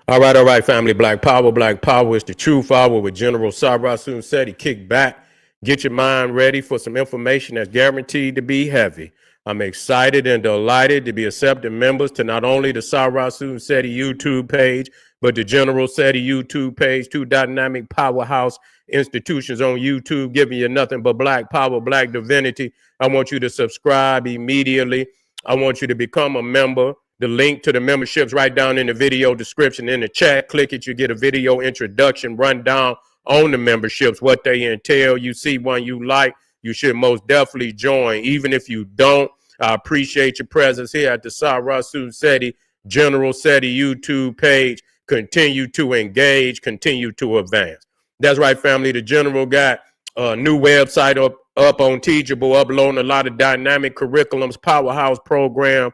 All right, family. Black Power. Black Power is the truth hour with General Cyrus said he kick back. Get your mind ready for some information that's guaranteed to be heavy. I'm excited and delighted to be accepting members to not only the Cyrus Seti YouTube page, but the General Seti YouTube page, two dynamic powerhouse institutions on YouTube giving you nothing but black power, black divinity. I want you to subscribe immediately. I want you to become a member. The link to the memberships right down in the video description in the chat. Click it, you get a video introduction rundown on the memberships, what they entail. You see one you like, you should most definitely join. Even if you don't, I appreciate your presence here at the Cyrus Seti General Seti YouTube page. Continue to engage, continue to advance. That's right, family. The General got a new website up on Teachable, uploading a lot of dynamic curriculums, powerhouse program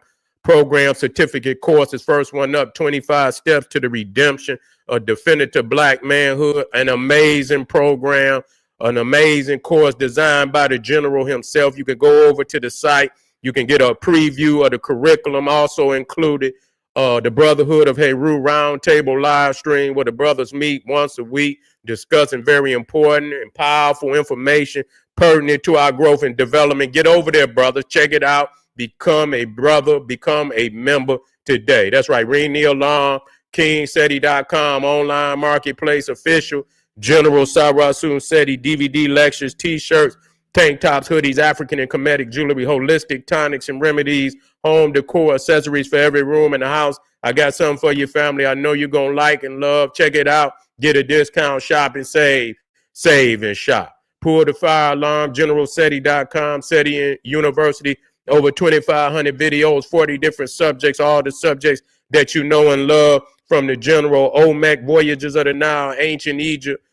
certificate courses. First one up, 25 Steps to the Redemption, a definitive black manhood, an amazing program, an amazing course designed by the General himself. You can go over to the site. You can get a preview of the curriculum. Also included the Brotherhood of Heru Roundtable live stream where the brothers meet once a week discussing very important and powerful information pertinent to our growth and development. Get over there, brothers. Check it out. Become a brother, become a member today. That's right. Ring the alarm, KingSeti.com, online marketplace, official, General Cyrus Seti, DVD lectures, t-shirts, tank tops, hoodies, African and Kemetic jewelry, holistic tonics and remedies, home decor, accessories for every room in the house. I got something for your family I know you're going to like and love. Check it out. Get a discount, shop and save. Save and shop. Pull the fire alarm, GeneralSeti.com, Seti University. Over 2,500 videos, 40 different subjects, all the subjects that you know and love from the General, Olmec, Voyages of the Nile, Ancient Egypt,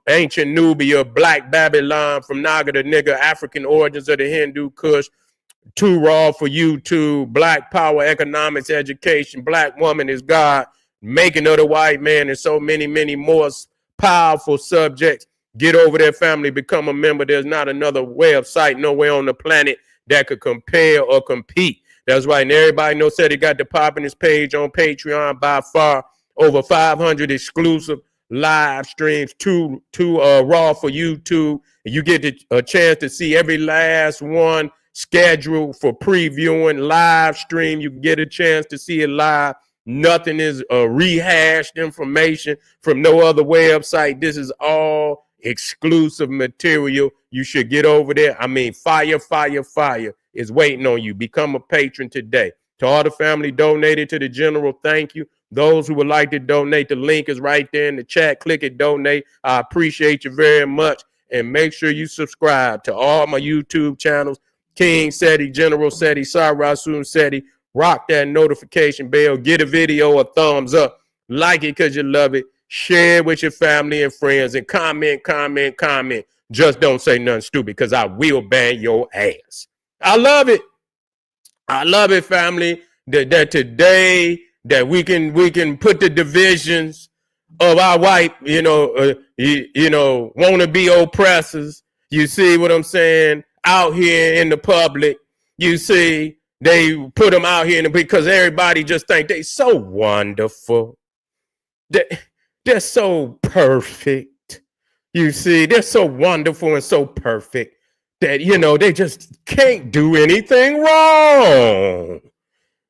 Ancient Nubia, Black Babylon, from Naga to Nigga, African Origins of the Hindu Kush, Too Raw for YouTube, Black Power, Economics, Education, Black Woman is God, Making of the White Man, and so many, many more powerful subjects. Get over there, family, become a member. There's not another website nowhere on the planet that could compare or compete. That's right. And everybody knows that he got the Poppiness page on Patreon. By far over 500 exclusive live streams, two raw for YouTube. And you get a chance to see every last one scheduled for previewing live stream. You get a chance to see it live. Nothing is rehashed information from no other website. This is all exclusive material. You should get over there. I mean, fire is waiting on you. Become a patron today. To all the family donated to the General, thank you. Those who would like to donate, the link is right there in the chat. Click it, donate. I appreciate you very much. And make sure you subscribe to all my YouTube channels, King Seti, General Seti, Cyrus Seti. Rock that notification bell. Get a video a thumbs up. Like it because you love it. Share it with your family and friends and comment. Just don't say nothing stupid because I will ban your ass. I love it. I love it, family. That today that we can put the divisions of our white, want to be oppressors. You see what I'm saying? Out here in the public, you see they put them out here because everybody just think they so wonderful. They're so perfect. You see, they're so wonderful and so perfect that, they just can't do anything wrong.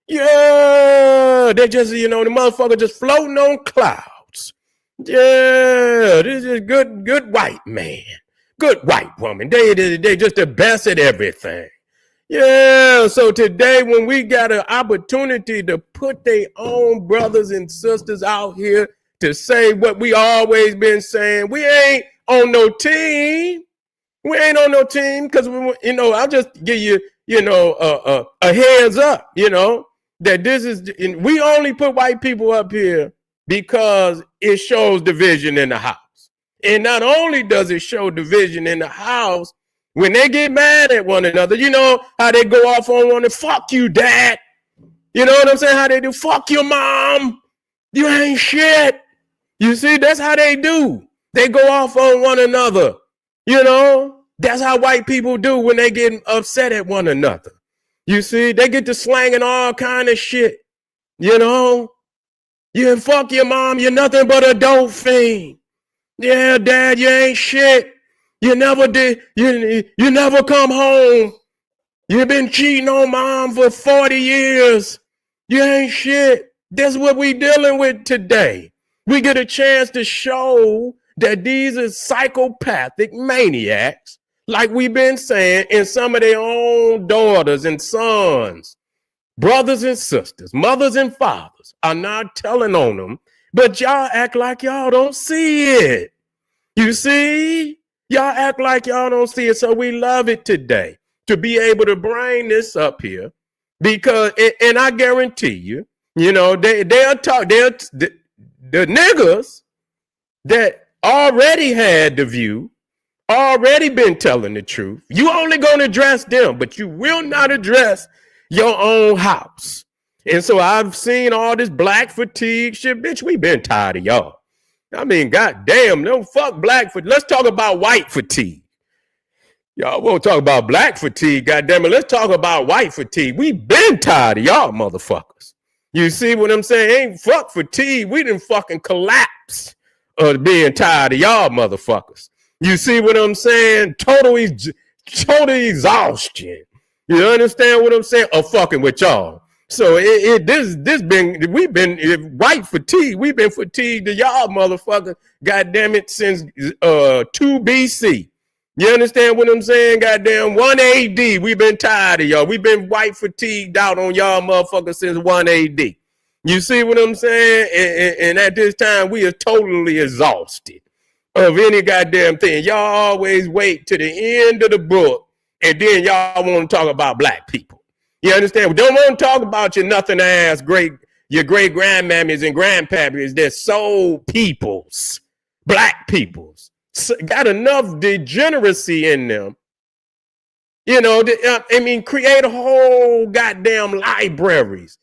Yeah, they just, the motherfucker just floating on clouds. Yeah, this is good white man, good white woman. They just the best at everything. Yeah, so today when we got an opportunity to put their own brothers and sisters out here to say what we always been saying, we ain't on no team. We ain't on no team because, I'll just give you, a heads up, that this is, we only put white people up here because it shows division in the house. And not only does it show division in the house, when they get mad at one another, you know how they go off on one and fuck you, dad. You know what I'm saying? How they do, fuck your mom. You ain't shit. You see, that's how they do. They go off on one another. That's how white people do when they get upset at one another. You see, they get to slanging all kind of shit. You fuck your mom, you're nothing but a dope fiend. Yeah, dad, you ain't shit. You never did, you never come home. You've been cheating on mom for 40 years. You ain't shit. That's what we dealing with today. We get a chance to show that these are psychopathic maniacs, like we've been saying, in some of their own daughters and sons, brothers and sisters, mothers and fathers are not telling on them, but y'all act like y'all don't see it. You see? Y'all act like y'all don't see it, so we love it today to be able to bring this up here because, and I guarantee you, they'll talk, the niggas that already had the view, already been telling the truth. You only going to address them, but you will not address your own house. And so I've seen all this black fatigue shit. Bitch, we been tired of y'all. I mean, goddamn, no fuck black fatigue. Let's talk about white fatigue. Y'all won't talk about black fatigue, goddamn it. Let's talk about white fatigue. We been tired of y'all motherfuckers. You see what I'm saying? Ain't fuck fatigue. We done fucking collapse of being tired of y'all motherfuckers. You see what I'm saying? Total exhaustion. You understand what I'm saying? Of fucking with y'all. So we've been white fatigue. We've been fatigued to y'all motherfuckers, goddamn it, since 2 BC. You understand what I'm saying? Goddamn 1 AD. We've been tired of y'all. We've been white fatigued out on y'all motherfuckers since 1 AD. You see what I'm saying? And at this time, we are totally exhausted of any goddamn thing. Y'all always wait to the end of the book, and then y'all want to talk about black people. You understand? We don't want to talk about your nothing ass your great grandmammies and grandpappies that sold peoples, black peoples. Got enough degeneracy in them, create a whole goddamn libraries,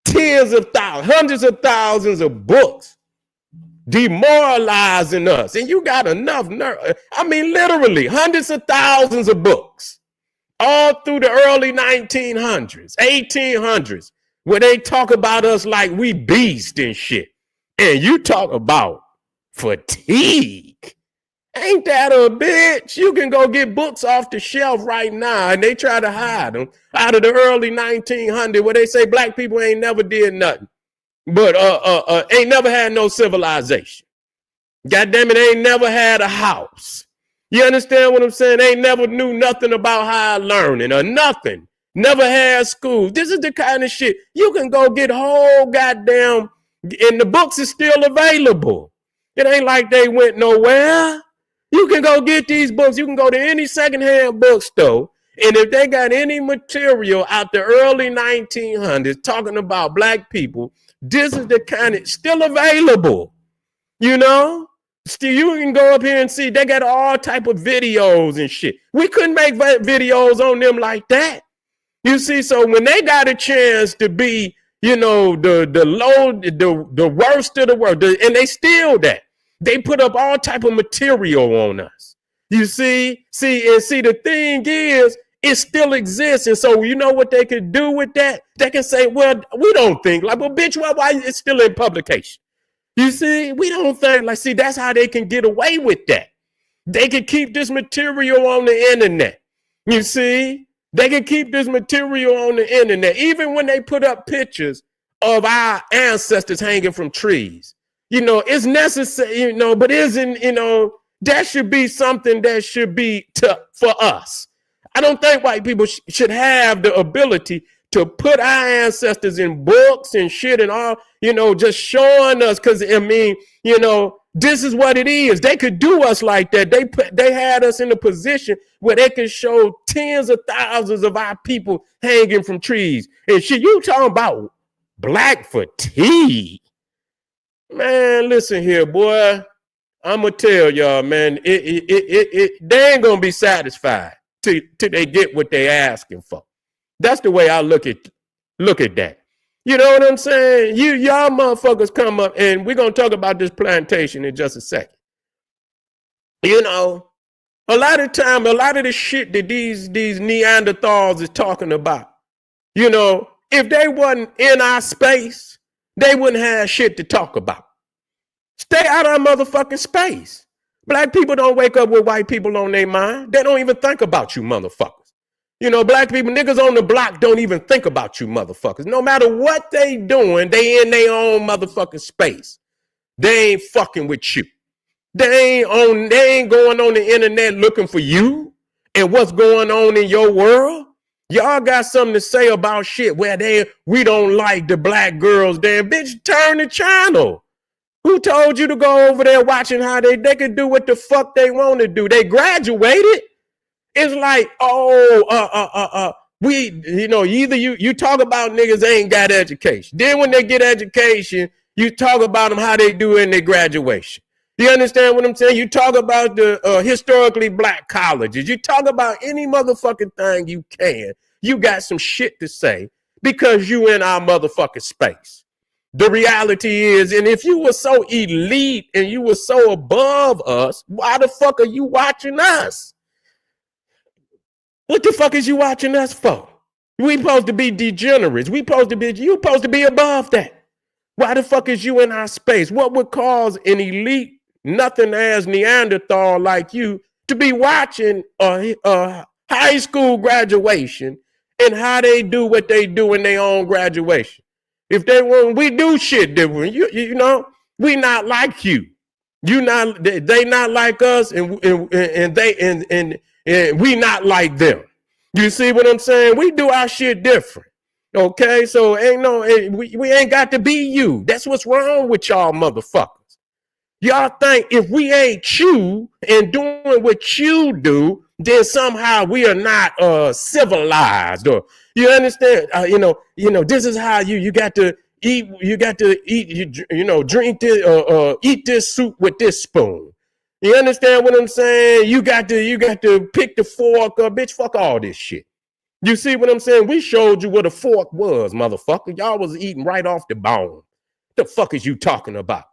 tens of thousands, hundreds of thousands of books demoralizing us. And you got enough nerve. I mean, literally hundreds of thousands of books all through the early 1900s, 1800s, where they talk about us like we beast and shit. And you talk about fatigue. Ain't that a bitch? You can go get books off the shelf right now, and they try to hide them out of the early 1900s, where they say black people ain't never did nothing, but ain't never had no civilization. God damn it, ain't never had a house. You understand what I'm saying? Ain't never knew nothing about higher learning or nothing. Never had school. This is the kind of shit you can go get whole goddamn, and the books is still available. It ain't like they went nowhere. You can go get these books. You can go to any secondhand bookstore, and if they got any material out the early 1900s talking about black people, this is the kind of still available. Still, you can go up here and see they got all type of videos and shit. We couldn't make videos on them like that. You see, so when they got a chance to be, the worst of the world, and they steal that. They put up all type of material on us. You see, the thing is, it still exists. And so you know what they could do with that? They can say, well, we don't think like, well, bitch, why it's still in publication? You see, we don't think like, see, that's how they can get away with that. They can keep this material on the internet. You see, they can keep this material on the internet, even when they put up pictures of our ancestors hanging from trees. It's necessary, but isn't, that should be something that should be for us. I don't think white people should have the ability to put our ancestors in books and shit and all, just showing us, because, this is what it is. They could do us like that. They had us in a position where they could show tens of thousands of our people hanging from trees. And shit, you talking about black fatigue. Man, listen here, boy. I'm going to tell y'all, man, they ain't going to be satisfied till they get what they asking for. That's the way I look at that. You know what I'm saying? Y'all motherfuckers come up, and we're going to talk about this plantation in just a second. A lot of time, a lot of the shit that these Neanderthals is talking about, if they wasn't in our space, they wouldn't have shit to talk about. Stay out of our motherfucking space. Black people don't wake up with white people on their mind. They don't even think about you motherfuckers. You know, black people, niggas on the block don't even think about you motherfuckers. No matter what they doing, they in their own motherfucking space. They ain't fucking with you. They ain't going on the internet looking for you and what's going on in your world. Y'all got something to say about shit where we don't like the black girls. Damn, bitch, turn the channel. Who told you to go over there watching how they could do what the fuck they want to do? They graduated. It's like, either you talk about niggas they ain't got education. Then when they get education, you talk about them how they do in their graduation. You understand what I'm saying? You talk about the historically black colleges. You talk about any motherfucking thing you can. You got some shit to say because you in our motherfucking space. The reality is, and if you were so elite and you were so above us, why the fuck are you watching us? What the fuck is you watching us for? We supposed to be degenerates. You supposed to be above that. Why the fuck is you in our space? What would cause an elite, nothing as Neanderthal like you to be watching a high school graduation and how they do what they do in their own graduation? If they want, we do shit different. You know, we not like you. They not like us, and we not like them. You see what I'm saying? We do our shit different. Okay, so we ain't got to be you. That's what's wrong with y'all motherfuckers. Y'all think if we ain't you and doing what you do, then somehow we are not civilized, or you understand? This is how you got to eat. You got to eat. Drink this, eat this soup with this spoon. You understand what I'm saying? You got to pick the fork up, bitch. Fuck all this shit. You see what I'm saying? We showed you what a fork was, motherfucker. Y'all was eating right off the bone. The fuck is you talking about?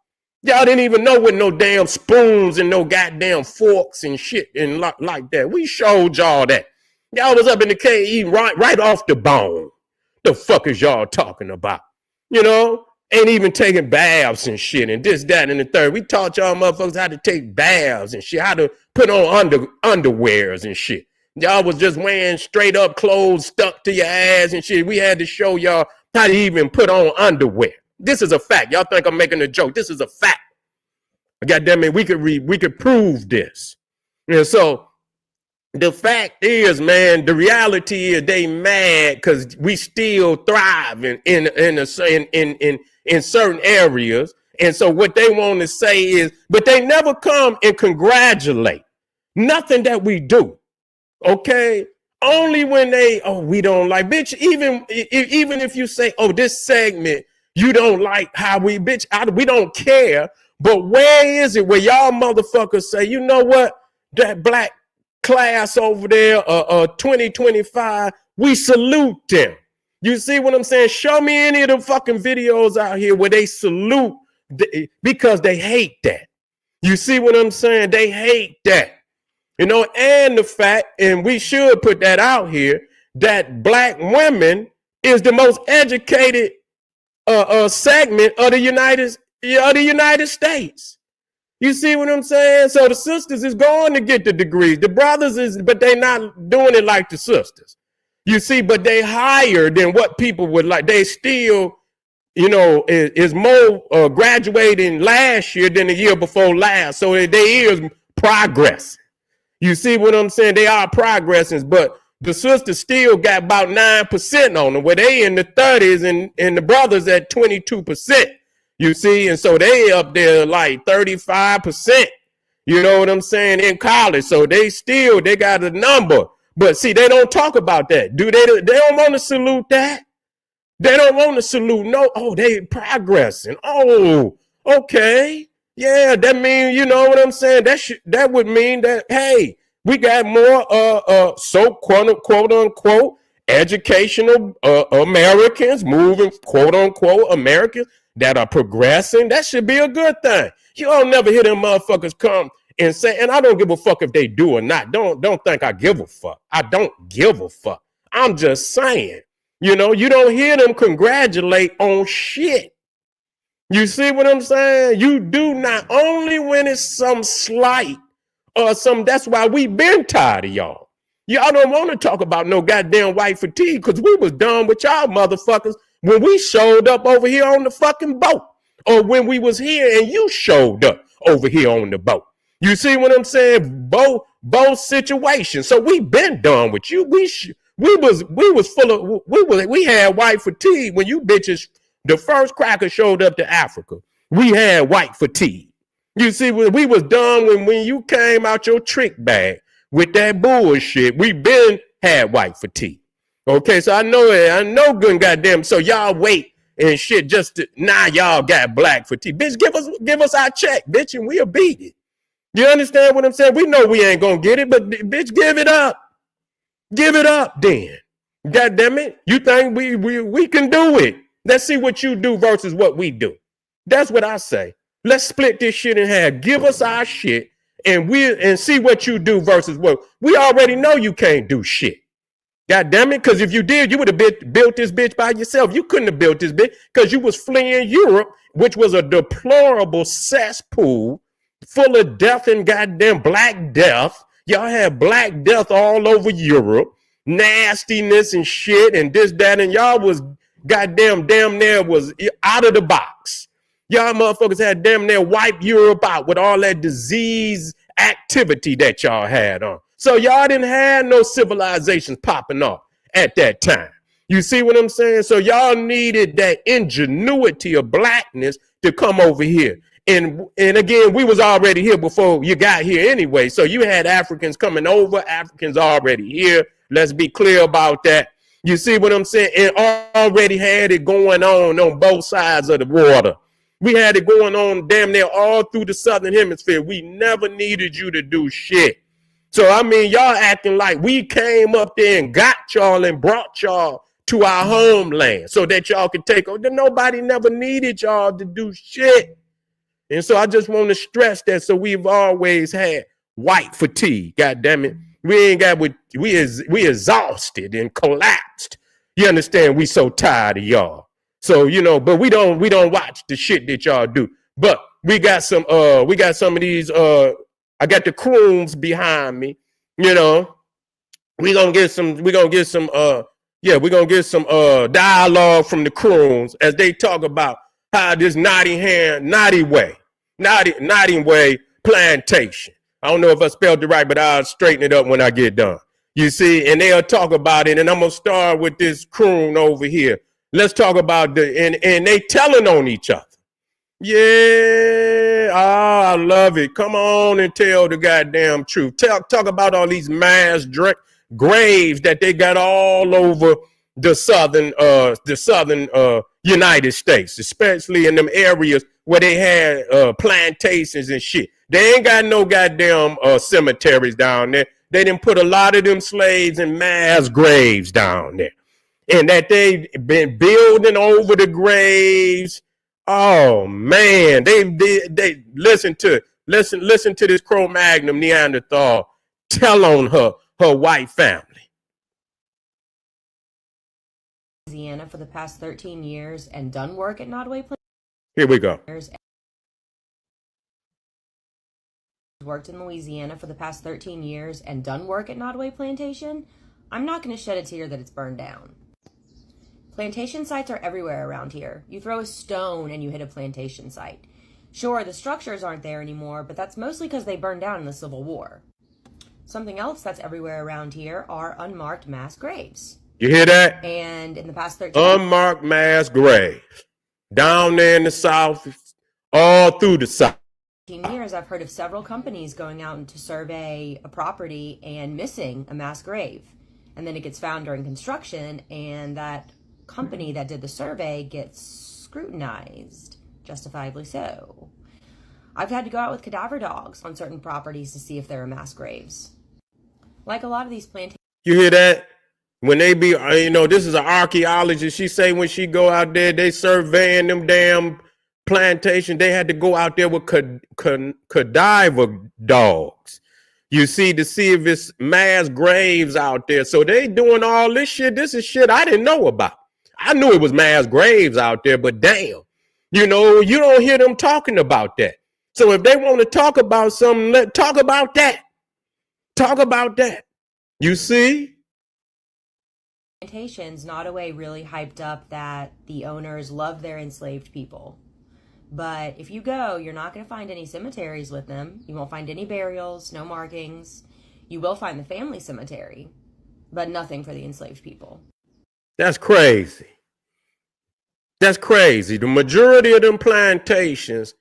Y'all didn't even know what no damn spoons and no goddamn forks and shit and like that. We showed y'all that. Y'all was up in the cave eating right off the bone. The fuck is y'all talking about? You know? Ain't even taking baths and shit and this, that, and the third. We taught y'all motherfuckers how to take baths and shit, how to put on underwears and shit. Y'all was just wearing straight up clothes stuck to your ass and shit. We had to show y'all how to even put on underwear. This is a fact. Y'all think I'm making a joke. This is a fact. Goddamn it, we could prove this. And so the fact is, man, the reality is they mad because we still thrive in certain areas. And so what they want to say is, but they never come and congratulate nothing that we do. Okay, only when we don't like, bitch. Even if you say, this segment you don't like how we, bitch, we don't care. But where is it where y'all motherfuckers say, you know what, that black class over there, 2025, we salute them. You see what I'm saying? Show me any of the fucking videos out here where they salute because they hate that. You see what I'm saying? They hate that. You know, and the fact, and we should put that out here, that black women is the most educated segment of the United States. You see what I'm saying? So the sisters is going to get the degrees. The brothers but they not doing it like the sisters. You see, but they higher than what people would like. They still, is more graduating last year than the year before last. So there is progress. You see what I'm saying? They are progressing, but the sisters still got about 9% on them, where they in the 30s and the brothers at 22%. You see, and so they up there like 35%. You know what I'm saying? In college, so they got a number, but see, they don't talk about that. Do they? They don't want to salute that. They don't want to salute. No, they progressing. Oh, okay. Yeah, that means, you know what I'm saying? That would mean that, hey, we got more so quote unquote educational Americans, moving quote unquote Americans that are progressing. That should be a good thing. You don't never hear them motherfuckers come and say, and I don't give a fuck if they do or not. Don't think I give a fuck. I don't give a fuck. I'm just saying, you don't hear them congratulate on shit. You see what I'm saying? You do not, only when it's some slight or some, that's why we been tired of y'all. Y'all don't want to talk about no goddamn white fatigue because we was done with y'all motherfuckers when we showed up over here on the fucking boat, or when we was here and you showed up over here on the boat. You see what I'm saying? Both situations. So we been done with you. We was full of, we had white fatigue when you bitches, the first cracker showed up to Africa. We had white fatigue. You see, we was done when you came out your trick bag with that bullshit. We been had white fatigue. Okay, so I know good and goddamn. So y'all wait and shit just to, now y'all got black fatigue. Bitch, give us our check, bitch, and we'll beat it. You understand what I'm saying? We know we ain't gonna get it, but bitch, give it up. Give it up then. God damn it. You think we can do it? Let's see what you do versus what we do. That's what I say. Let's split this shit in half. Give us our shit and see what you do versus what we already know you can't do shit. God damn it. Because if you did, you would have built this bitch by yourself. You couldn't have built this bitch because you was fleeing Europe, which was a deplorable cesspool full of death and goddamn black death. Y'all had black death all over Europe, nastiness and shit and this, that, and y'all was goddamn damn near was out of the box. Y'all motherfuckers had damn near wiped Europe out with all that disease activity that y'all had on. So y'all didn't have no civilizations popping off at that time. You see what I'm saying? So y'all needed that ingenuity of blackness to come over here. And again, we was already here before you got here anyway. So you had Africans coming over, Africans already here. Let's be clear about that. You see what I'm saying? And already had it going on both sides of the water. We had it going on damn near all through the Southern Hemisphere. We never needed you to do shit. So, I mean, y'all acting like we came up there and got y'all and brought y'all to our homeland so that y'all could take over. Nobody never needed y'all to do shit. And so I just want to stress that. So we've always had white fatigue. God damn it. We ain't got we exhausted and collapsed. You understand? We so tired of y'all. So, you know, but we don't watch the shit that y'all do. But we got some of these I got the croons behind me, you know. We're gonna get some dialogue from the croons as they talk about how this Nottoway plantation. I don't know if I spelled it right, but I'll straighten it up when I get done. You see, and they'll talk about it, and I'm gonna start with this croon over here. Let's talk about and they telling on each other. Yeah, I love it. Come on and tell the goddamn truth. Talk about all these mass graves that they got all over the southern United States, especially in them areas where they had plantations and shit. They ain't got no goddamn cemeteries down there. They didn't put a lot of them slaves in mass graves down there. And that they've been building over the graves. Oh man, they listen to this Cro-Magnon Neanderthal tell on her white family. Louisiana for the past 13 years and done work at Nottoway. Here we go. Worked in Louisiana for the past 13 years and done work at Nottoway Plantation. I'm not going to shed a tear that it's burned down. Plantation sites are everywhere around here. You throw a stone and you hit a plantation site. Sure, the structures aren't there anymore, but that's mostly because they burned down in the Civil War. Something else that's everywhere around here are unmarked mass graves. You hear that? And in the past 13 unmarked mass graves down there in the South, all through the South. years, I've heard of several companies going out to survey a property and missing a mass grave. And then it gets found during construction, and that company that did the survey gets scrutinized, justifiably so. I've had to go out with cadaver dogs on certain properties to see if there are mass graves. Like a lot of these plantations. You hear that? When they be, this is an archaeologist. She say when she go out there, they surveying them damn plantation. They had to go out there with cadaver dogs. You see, to see if it's mass graves out there. So they doing all this shit. This is shit I didn't know about. I knew it was mass graves out there, but damn, You don't hear them talking about that. So if they want to talk about something, talk about that. Talk about that. You see? Plantations, Nottoway really hyped up that the owners loved their enslaved people. But if you go, you're not going to find any cemeteries with them. You won't find any burials, no markings. You will find the family cemetery, but nothing for the enslaved people. That's crazy. That's crazy. The majority of them plantations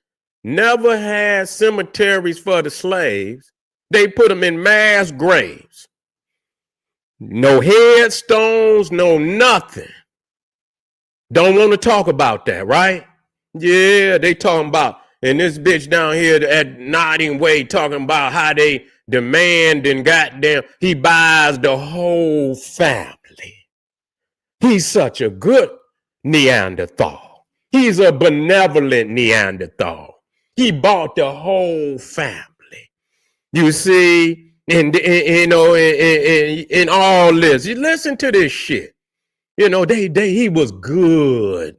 never had cemeteries for the slaves. They put them in mass graves. No headstones, no nothing. Don't want to talk about that, right? Yeah, they talking about, and this bitch down here at Nottoway talking about how they demand and goddamn, he buys the whole family. He's such a good Neanderthal. He's a benevolent Neanderthal. He bought the whole family. You see, in all this, you listen to this shit. He was good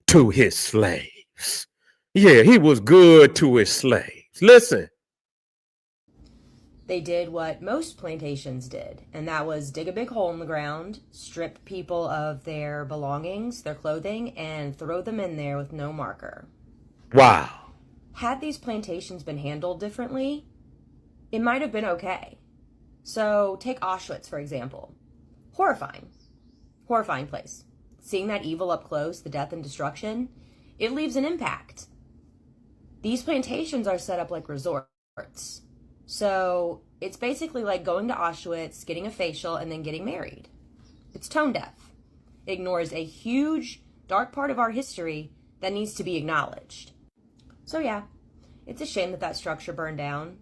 to his slaves. Yeah, he was good to his slaves. Listen. They did what most plantations did, and that was dig a big hole in the ground, strip people of their belongings, their clothing, and throw them in there with no marker. Wow. Had these plantations been handled differently, it might have been okay. So take Auschwitz, for example. Horrifying place. Seeing that evil up close, the death and destruction, it leaves an impact. These plantations are set up like resorts. So it's basically like going to Auschwitz, getting a facial, and then getting married. It's tone deaf. It ignores a huge, dark part of our history that needs to be acknowledged. So yeah, it's a shame that structure burned down.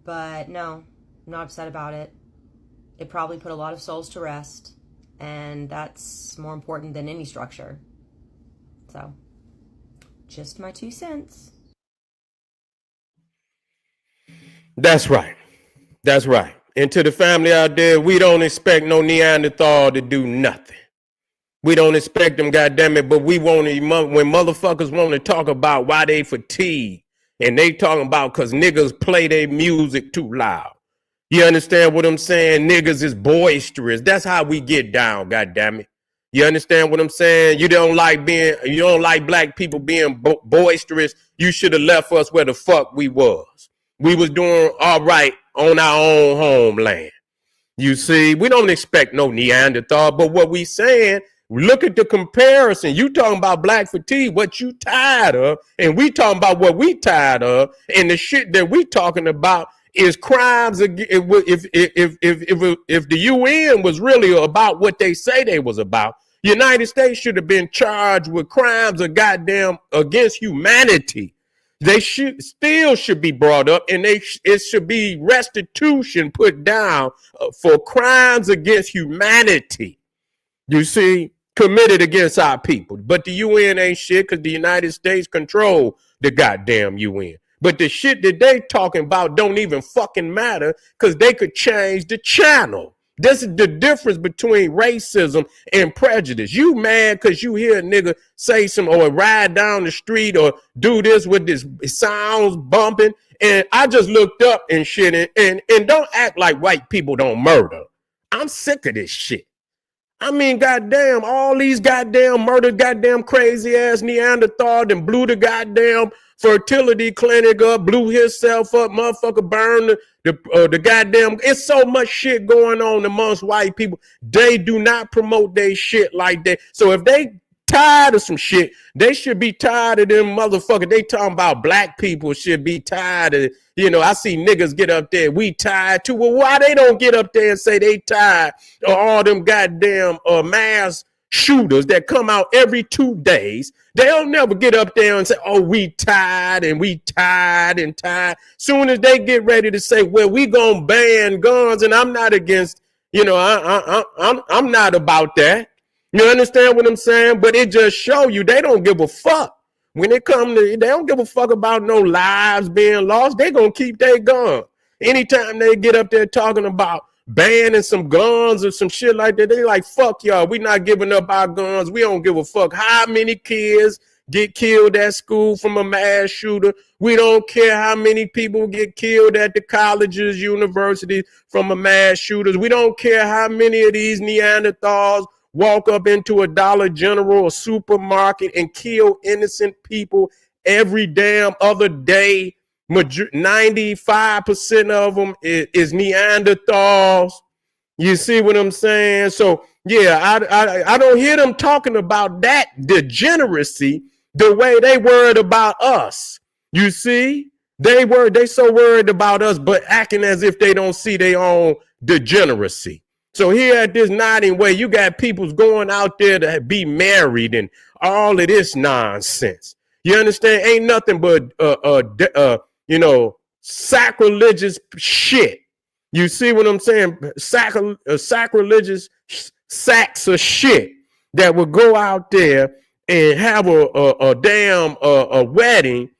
But no, I'm not upset about it. It probably put a lot of souls to rest. And that's more important than any structure. So, just my 2 cents. That's right. That's right. And to the family out there, we don't expect no Neanderthal to do nothing. We don't expect them, goddammit, but we want to, when motherfuckers want to talk about why they fatigue, and they talking about because niggas play their music too loud. You understand what I'm saying? Niggas is boisterous. That's how we get down, goddammit. You understand what I'm saying? You don't like black people being boisterous. You should have left us where the fuck we was. We was doing all right on our own homeland. You see, we don't expect no Neanderthal, but what we saying, look at the comparison. You talking about black fatigue, what you tired of, and we talking about what we tired of, and the shit that we talking about is crimes. If the UN was really about what they say they was about, United States should have been charged with crimes of goddamn against humanity. They should be brought up, and it should be restitution put down for crimes against humanity. You see, committed against our people. But the UN ain't shit because the United States control the goddamn UN. But the shit that they talking about don't even fucking matter because they could change the channel. This is the difference between racism and prejudice. You mad because you hear a nigga say some or ride down the street or do this with this sounds bumping. And I just looked up and shit and don't act like white people don't murder. I'm sick of this shit. I mean, goddamn, all these goddamn murdered, goddamn crazy ass Neanderthal and blew the goddamn fertility clinic up, blew himself up, motherfucker burned the goddamn. It's so much shit going on amongst white people. They do not promote their shit like that. So if they tired of some shit, they should be tired of them motherfuckers. They talking about black people should be tired of, I see niggas get up there, we tired too. Well, why they don't get up there and say they tired of all them goddamn mass shooters that come out every 2 days? They'll never get up there and say, oh, we tired and we tired and tired. Soon as they get ready to say, well, we gonna ban guns, and I'm not against, I'm not about that. You understand what I'm saying? But it just show you they don't give a fuck. When it come to, they don't give a fuck about no lives being lost. They gonna keep their gun. Anytime they get up there talking about banning some guns or some shit like that, they like, fuck y'all. We not giving up our guns. We don't give a fuck how many kids get killed at school from a mass shooter. We don't care how many people get killed at the colleges, universities from a mass shooters. We don't care how many of these Neanderthals walk up into a Dollar General or supermarket and kill innocent people every damn other day. 95% of them is Neanderthals. You see what I'm saying? So yeah, I don't hear them talking about that degeneracy the way they worried about us. You see, they so worried about us, but acting as if they don't see their own degeneracy. So here at this Nottoway, you got people going out there to be married and all of this nonsense. You understand? Ain't nothing but sacrilegious shit. You see what I'm saying? Sacrilegious sacks of shit that would go out there and have a damn wedding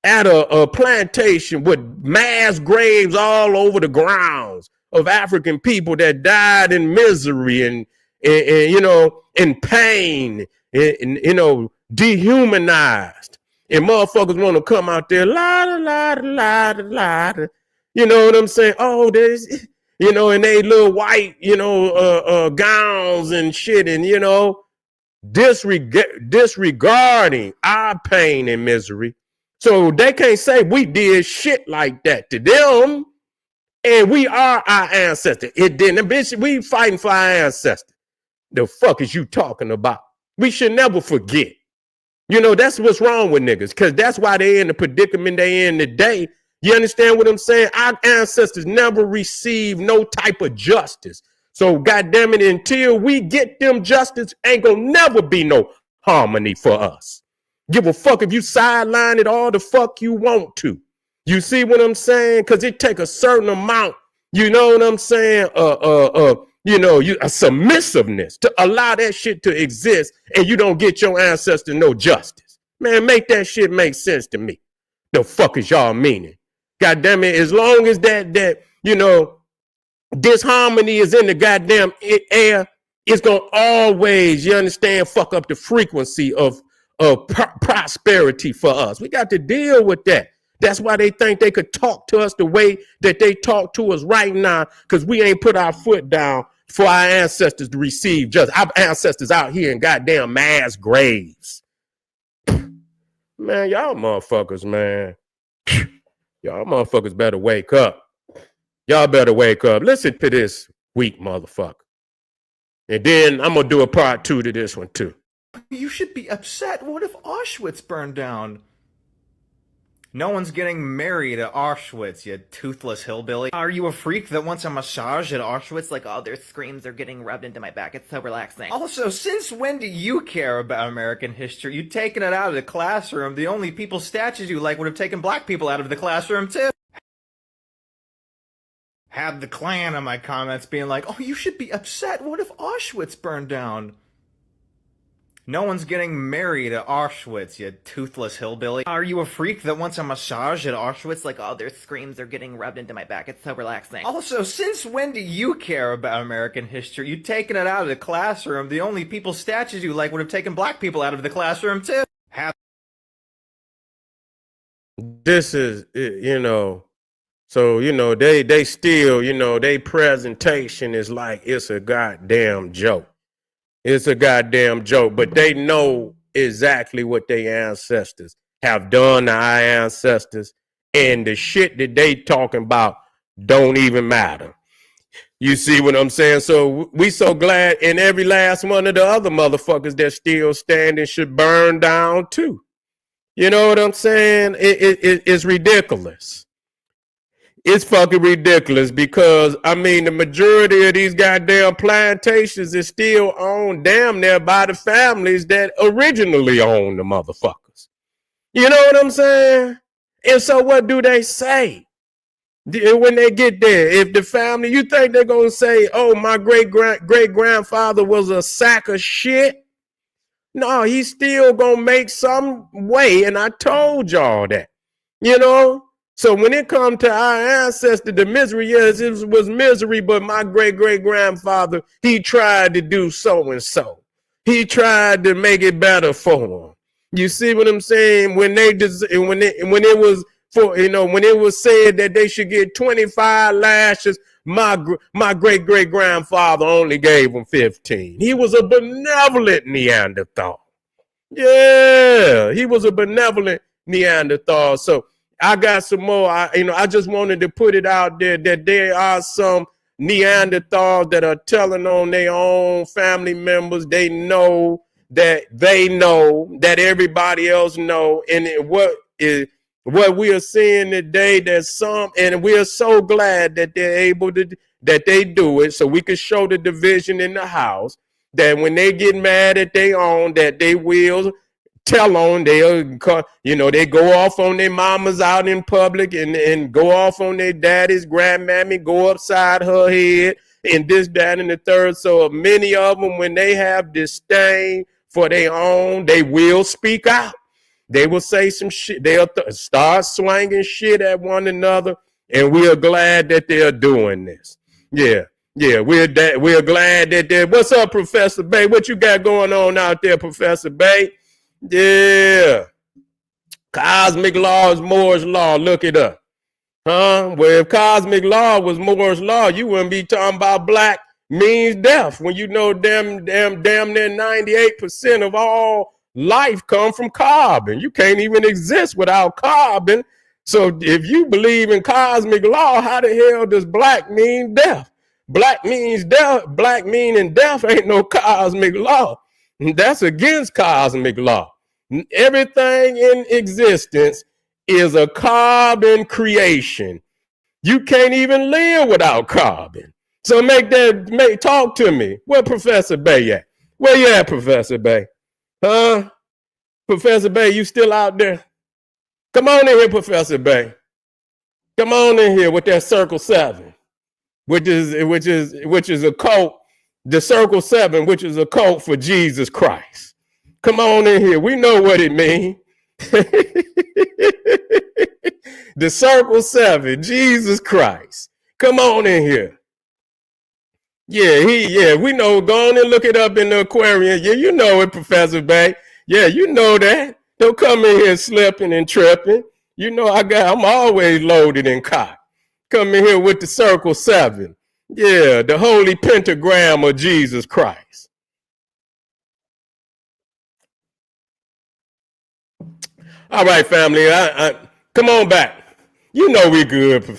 at a plantation with mass graves all over the grounds of African people that died in misery and in pain and dehumanized. And motherfuckers want to come out there, la da la da la da la da. You know what I'm saying? Oh, there's, and they little white, gowns and shit, and disregarding our pain and misery. So they can't say we did shit like that to them, and we are our ancestors. It didn't, bitch. We fighting for our ancestors. The fuck is you talking about? We should never forget. That's what's wrong with niggas, because that's why they in the predicament they in today. You understand what I'm saying? Our ancestors never received no type of justice. So goddamn it, until we get them justice, ain't gonna never be no harmony for us. Give a fuck if you sideline it all the fuck you want to. You see what I'm saying? Because it take a certain amount, you know what I'm saying? A submissiveness to allow that shit to exist, and you don't get your ancestor no justice. Man, make that shit make sense to me. The fuck is y'all meaning? God damn it, as long as that disharmony is in the goddamn air, it's gonna always, you understand, fuck up the frequency of prosperity for us. We got to deal with that. That's why they think they could talk to us the way that they talk to us right now, because we ain't put our foot down for our ancestors to receive justice. Our ancestors out here in goddamn mass graves. Man, y'all motherfuckers, man. Y'all motherfuckers better wake up. Y'all better wake up. Listen to this weak motherfucker. And then I'm going to do a part 2 to this one, too. You should be upset. What if Auschwitz burned down? No one's getting married at Auschwitz, you toothless hillbilly. Are you a freak that wants a massage at Auschwitz? Like, oh, their screams are getting rubbed into my back. It's so relaxing. Also, since when do you care about American history? You've taken it out of the classroom. The only people statues you like would have taken black people out of the classroom, too. Had the Klan in my comments being like, oh, you should be upset. What if Auschwitz burned down? No one's getting married at Auschwitz, you toothless hillbilly. Are you a freak that wants a massage at Auschwitz? Like, oh, their screams are getting rubbed into my back. It's so relaxing. Also, since when do you care about American history? You've taken it out of the classroom. The only people statues you like would have taken black people out of the classroom, too. This is, so, they still, they presentation is like it's a goddamn joke. It's a goddamn joke, but they know exactly what their ancestors have done to our ancestors, and the shit that they talking about don't even matter. You see what I'm saying? So we so glad, and every last one of the other motherfuckers that's still standing should burn down too. You know what I'm saying? It's ridiculous. It's fucking ridiculous because, the majority of these goddamn plantations is still owned damn near by the families that originally owned the motherfuckers. You know what I'm saying? And so what do they say when they get there? If the family, you think they're going to say, oh, my great-grandfather was a sack of shit? No, he's still going to make some way, and I told y'all that, So when it comes to our ancestor, the misery, yes, it was misery, but my great-great-grandfather, he tried to do so and so. He tried to make it better for him. You see what I'm saying? When it was for, when it was said that they should get 25 lashes, my great great grandfather only gave them 15. He was a benevolent Neanderthal. Yeah, he was a benevolent Neanderthal. So I got some more. I just wanted to put it out there that there are some Neanderthals that are telling on their own family members. They know that everybody else know, and what we are seeing today. There's some, and we are so glad that they're able to that they do it, so we can show the division in the house. That when they get mad at their own, that they will tell on, they go off on their mamas out in public and go off on their daddy's grandmammy, go upside her head and this, that, and the third. So many of them, when they have disdain for their own, they will speak out. They will say some shit. They'll start swinging shit at one another, and we are glad that they're doing this. Yeah. Yeah, we're glad that they're. What's up, Professor Bay? What you got going on out there, Professor Bay? Yeah. Cosmic law is Moore's law. Look it up. Huh? Well, if cosmic law was Moore's law, you wouldn't be talking about black means death when you know damn near 98% of all life come from carbon. You can't even exist without carbon. So if you believe in cosmic law, how the hell does black mean death? Black means death. Black meaning death ain't no cosmic law. That's against cosmic law. Everything in existence is a carbon creation. You can't even live without carbon. So talk to me. Where Professor Bay at? Where you at, Professor Bay? Huh? Professor Bay, you still out there? Come on in here, Professor Bay. Come on in here with that circle 7. Which is a cult, the circle 7, which is a cult for Jesus Christ. Come on in here. We know what it means. The circle 7, Jesus Christ. Come on in here. Yeah, we know. Go on and look it up in the aquarium. Yeah, you know it, Professor Bay. Yeah, you know that. Don't come in here slipping and tripping. You know I'm always loaded and cocked. Come in here with the circle 7. Yeah, the holy pentagram of Jesus Christ. All right, family. Come on back. You know we good.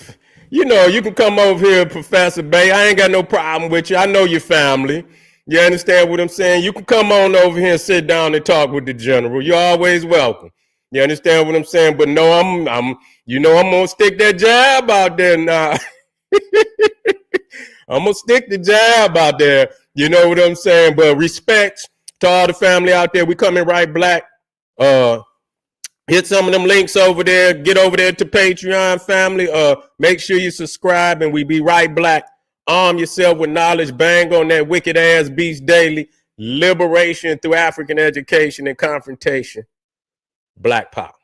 You know you can come over here, Professor Bay. I ain't got no problem with you. I know your family. You understand what I'm saying? You can come on over here and sit down and talk with the general. You're always welcome. You understand what I'm saying? But no, I'm gonna stick that jab out there now. I'm gonna stick the jab out there. You know what I'm saying? But respect to all the family out there. We coming right black. Hit some of them links over there. Get over there to Patreon, family. Make sure you subscribe, and we be right black. Arm yourself with knowledge. Bang on that wicked ass beast daily. Liberation through African education and confrontation. Black power.